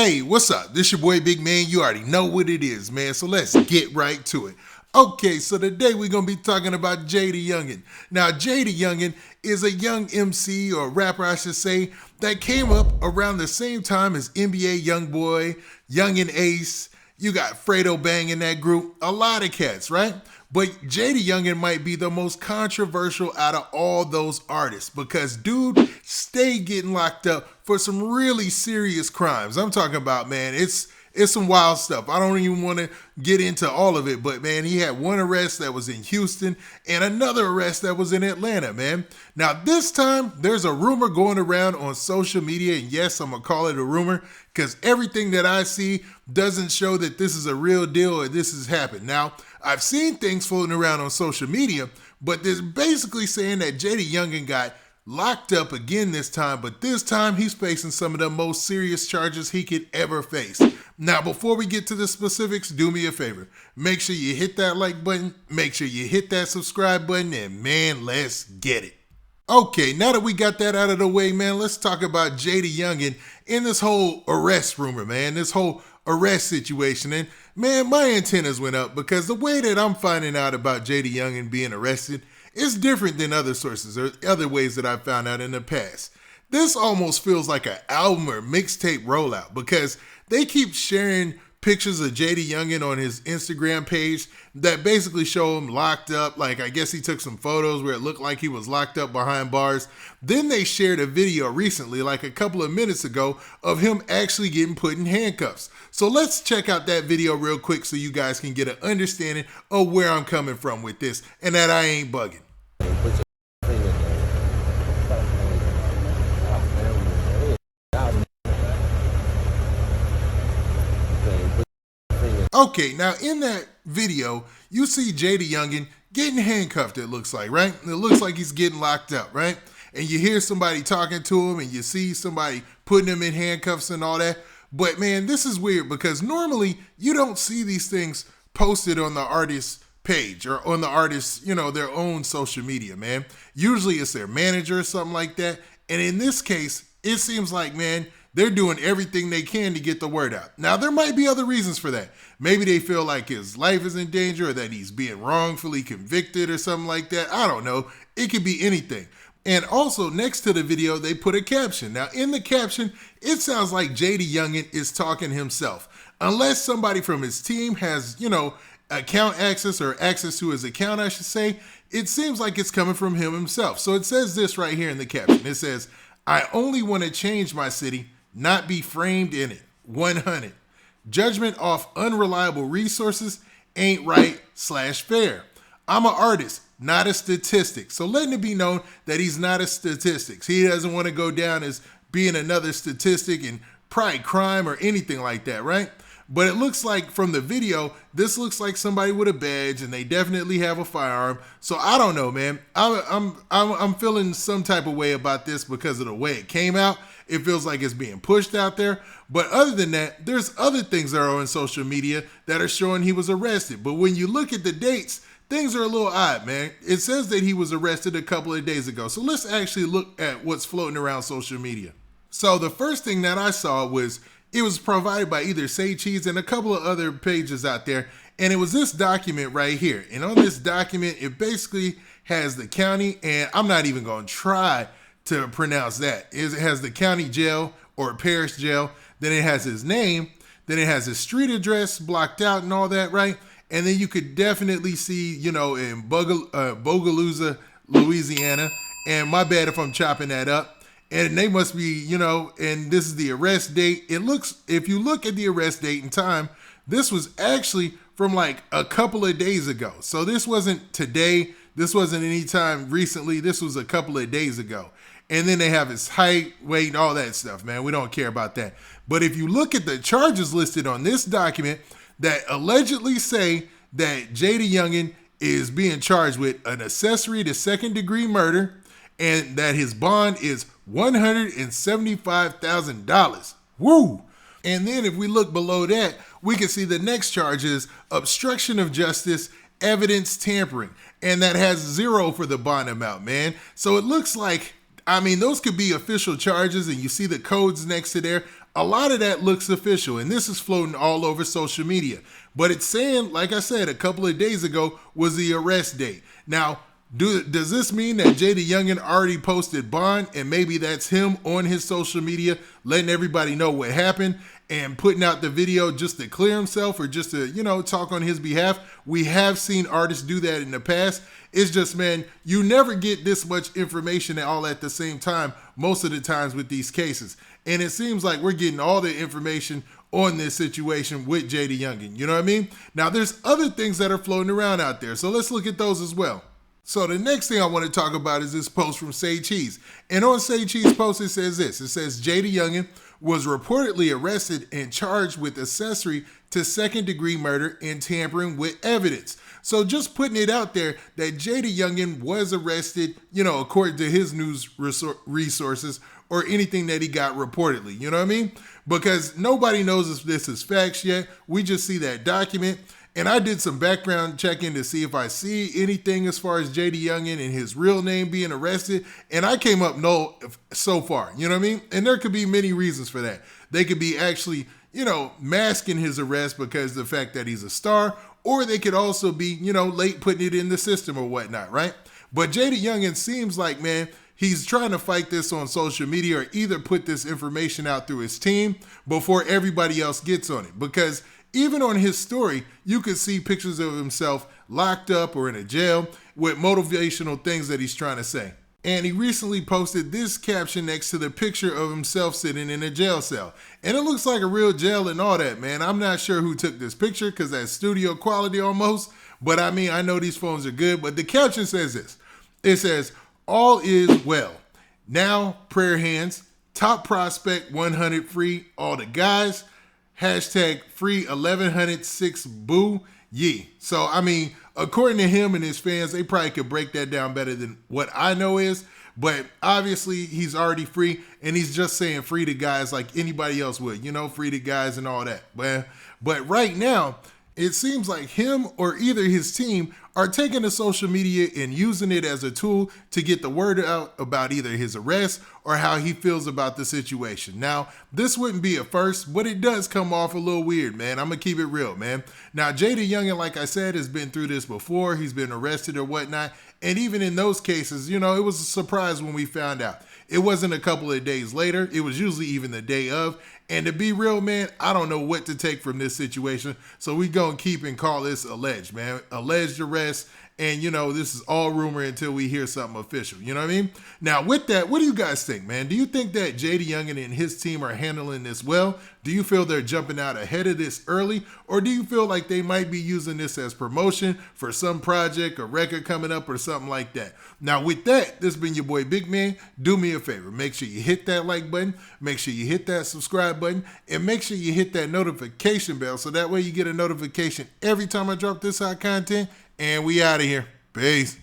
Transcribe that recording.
Hey, what's up? This your boy Big Man. You already know what it is, man. So let's get right to it. Okay, so today we're going to be talking about JayDaYoungan. Now, JayDaYoungan is a young MC or rapper, I should say, that came up around the same time as NBA Youngboy, Youngin Ace. You got Fredo Bang in that group. A lot of cats, right? But JayDaYoungan might be the most controversial out of all those artists because dude stayed getting locked up for some really serious crimes. I'm talking about, man, it's some wild stuff. I don't even want to get into all of it, but man, he had one arrest that was in Houston and another arrest that was in Atlanta, man. Now this time, there's a rumor going around on social media, and yes, I'm going to call it a rumor because everything that I see doesn't show that this is a real deal or this has happened. Now, I've seen things floating around on social media, but they're basically saying that JayDaYoungan got locked up again this time, but this time he's facing some of the most serious charges he could ever face. Now, before we get to the specifics, do me a favor. Make sure you hit that like button, make sure you hit that subscribe button, and man, let's get it. Okay, now that we got that out of the way, man, let's talk about JayDaYoungan in this whole arrest rumor, man, this whole arrest situation. And man, my antennas went up because the way that I'm finding out about JayDaYoungan being arrested is different than other sources or other ways that I've found out in the past. This almost feels like an album or mixtape rollout because they keep sharing pictures of JayDaYoungan on his Instagram page that basically show him locked up. Like, I guess he took some photos where it looked like he was locked up behind bars. Then they shared a video recently, like a couple of minutes ago, of him actually getting put in handcuffs. So let's check out that video real quick so you guys can get an understanding of where I'm coming from with this and that I ain't bugging. Okay, now in that video, you see JayDaYoungan getting handcuffed, it looks like, right? It looks like he's getting locked up, right? And you hear somebody talking to him and you see somebody putting him in handcuffs and all that. But man, this is weird because normally you don't see these things posted on the artist's page or on the artist's, their own social media, man. Usually it's their manager or something like that. And in this case, it seems like, man, they're doing everything they can to get the word out. Now, there might be other reasons for that. Maybe they feel like his life is in danger or that he's being wrongfully convicted or something like that. I don't know. It could be anything. And also, next to the video, they put a caption. Now, in the caption, it sounds like JayDaYoungan is talking himself. Unless somebody from his team has, account access or access to his account, I should say, it seems like it's coming from him himself. So it says this right here in the caption. It says, "I only want to change my city, not be framed in it. 100. Judgment off unreliable resources ain't right/fair. I'm an artist, not a statistic." So letting it be known that he's not a statistic. He doesn't want to go down as being another statistic in probably crime or anything like that, right? But it looks like from the video, this looks like somebody with a badge, and they definitely have a firearm. So I don't know, man. I'm feeling some type of way about this because of the way it came out. It feels like it's being pushed out there. But other than that, there's other things that are on social media that are showing he was arrested. But when you look at the dates, things are a little odd, man. It says that he was arrested a couple of days ago. So let's actually look at what's floating around social media. So the first thing that I saw was it was provided by either Say Cheese and a couple of other pages out there. And it was this document right here. And on this document, it basically has the county, and I'm not even going to try to pronounce that. It has the county jail or parish jail. Then it has his name. Then it has his street address blocked out and all that, right? And then you could definitely see, in Bogalusa, Louisiana. And my bad if I'm chopping that up. And they must be, and this is the arrest date. It looks, if you look at the arrest date and time, this was actually from like a couple of days ago. So this wasn't today. This wasn't any time recently. This was a couple of days ago. And then they have his height, weight, and all that stuff, man. We don't care about that. But if you look at the charges listed on this document that allegedly say that JayDaYoungan is being charged with an accessory to second-degree murder and that his bond is $175,000. Woo! And then if we look below that, we can see the next charge is obstruction of justice, evidence tampering. And that has 0 for the bond amount, man. So it looks like, those could be official charges and you see the codes next to there. A lot of that looks official, and this is floating all over social media. But it's saying, like I said, a couple of days ago was the arrest date. Now, does this mean that JayDaYoungan already posted bond, and maybe that's him on his social media letting everybody know what happened and putting out the video just to clear himself or just to, talk on his behalf? We have seen artists do that in the past. It's just, man, you never get this much information all at the same time most of the times with these cases. And it seems like we're getting all the information on this situation with JayDaYoungan. You know what I mean? Now, there's other things that are floating around out there, so let's look at those as well. So the next thing I want to talk about is this post from Say Cheese. And on Say Cheese post, it says this. It says JayDaYoungan was reportedly arrested and charged with accessory to second-degree murder and tampering with evidence. So just putting it out there that JayDaYoungan was arrested, according to his news resources or anything that he got reportedly. You know what I mean? Because nobody knows if this is facts yet. We just see that document. And I did some background checking to see if I see anything as far as JayDaYoungan and his real name being arrested. And I came up no so far. You know what I mean? And there could be many reasons for that. They could be actually, masking his arrest because of the fact that he's a star. Or they could also be, late putting it in the system or whatnot, right? But JayDaYoungan seems like, man, he's trying to fight this on social media or either put this information out through his team before everybody else gets on it. Because even on his story, you could see pictures of himself locked up or in a jail with motivational things that he's trying to say. And he recently posted this caption next to the picture of himself sitting in a jail cell. And it looks like a real jail and all that, man. I'm not sure who took this picture because that's studio quality almost. But I mean, I know these phones are good. But the caption says this. It says, "All is well. Now, prayer hands. Top prospect 100 free. All the guys. Hashtag free 1106 boo ye." So, I mean, according to him and his fans, they probably could break that down better than what I know is. But obviously, he's already free, and he's just saying free to guys like anybody else would, free to guys and all that. But right now, it seems like him or either his team are taking to social media and using it as a tool to get the word out about either his arrest or how he feels about the situation. Now, this wouldn't be a first, but it does come off a little weird, man. I'm going to keep it real, man. Now, JayDaYoungan, like I said, has been through this before. He's been arrested or whatnot. And even in those cases, it was a surprise when we found out. It wasn't a couple of days later. It was usually even the day of. And to be real, man, I don't know what to take from this situation. So we going to keep and call this alleged, man. Alleged arrest. And, this is all rumor until we hear something official. You know what I mean? Now, with that, what do you guys think, man? Do you think that JayDaYoungan and his team are handling this well? Do you feel they're jumping out ahead of this early? Or do you feel like they might be using this as promotion for some project or record coming up or something like that? Now, with that, this has been your boy Big Man. Do me a favor. Make sure you hit that like button. Make sure you hit that subscribe button. And make sure you hit that notification bell so that way you get a notification every time I drop this hot content. And we out of here. Peace.